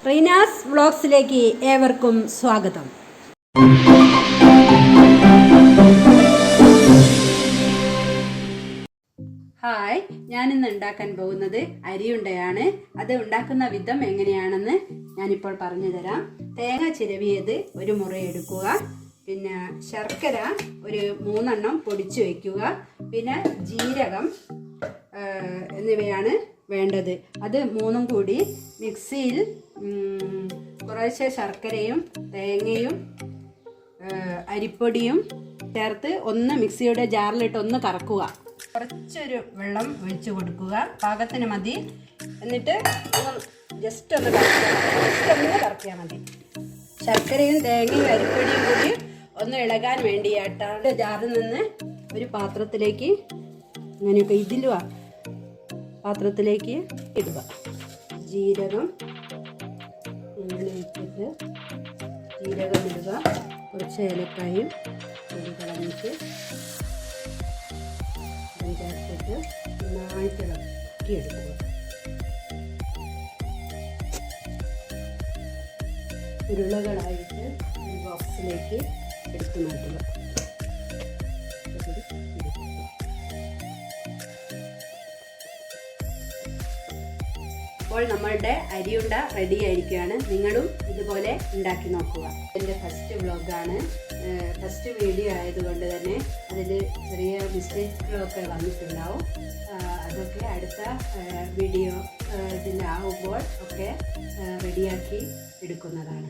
റീനാസ് വ്ളോഗ്സിലേക്ക് ഏവർക്കും സ്വാഗതം. ഹായ്, ഞാനിന്ന് ഉണ്ടാക്കാൻ പോകുന്നത് അരിയുണ്ടയാണ്. അത് ഉണ്ടാക്കുന്ന വിധം എങ്ങനെയാണെന്ന് ഞാനിപ്പോൾ പറഞ്ഞു തരാം. തേങ്ങ ചിരവിയത് ഒരു മുറി എടുക്കുക, പിന്നെ ശർക്കര ഒരു 3 എണ്ണം പൊടിച്ചു വയ്ക്കുക, പിന്നെ ജീരകം എന്നിവയാണ് വേണ്ടത്. അത് 3ഉം കൂടി മിക്സിയിൽ കുറേശ്ശെ ശർക്കരയും തേങ്ങയും അരിപ്പൊടിയും ചേർത്ത് ഒന്ന് മിക്സിയുടെ ജാറിലിട്ട് ഒന്ന് കറക്കുക. കുറച്ചൊരു വെള്ളം ഒഴിച്ചു കൊടുക്കുക, പാകത്തിന് മതി. എന്നിട്ട് ജസ്റ്റ് ഒന്ന് കറക്കിയാൽ മതി. ശർക്കരയും തേങ്ങയും അരിപ്പൊടിയും കൂടി ഒന്ന് ഇളകാൻ വേണ്ടിയിട്ടാണ് ജാറിൽ നിന്ന് ഒരു പാത്രത്തിലേക്ക് ഇങ്ങനെയൊക്കെ പാത്രത്തിലേക്ക് ഇടുക. ജീരകം ഇങ്ങനെ ഇട്ടിട്ട് ജീരകം ഇടുക, കുറച്ച് ഏലക്കായും പൊടി കളഞ്ഞിട്ട് ചേർത്തിട്ട് നന്നായിട്ട് ഇളക്കിയെടുക്കുക. ഉരുളകളായിട്ട് ഒരു ബോക്സിലേക്ക് എടുത്തു മാറ്റുക. അപ്പോൾ നമ്മളുടെ അരിയുണ്ട റെഡി ആയിരിക്കുകയാണ്. നിങ്ങളും ഇതുപോലെ ഉണ്ടാക്കി നോക്കുക. എൻ്റെ ഫസ്റ്റ് വ്ളോഗാണ്, ഫസ്റ്റ് വീഡിയോ ആയതുകൊണ്ട് തന്നെ അതിൽ ചെറിയ മിസ്റ്റേക്കുകളൊക്കെ വന്നിട്ടുണ്ടാവും. അതൊക്കെ അടുത്ത വീഡിയോ ഇതിലാവുമ്പോൾ ഒക്കെ റെഡിയാക്കി എടുക്കുന്നതാണ്.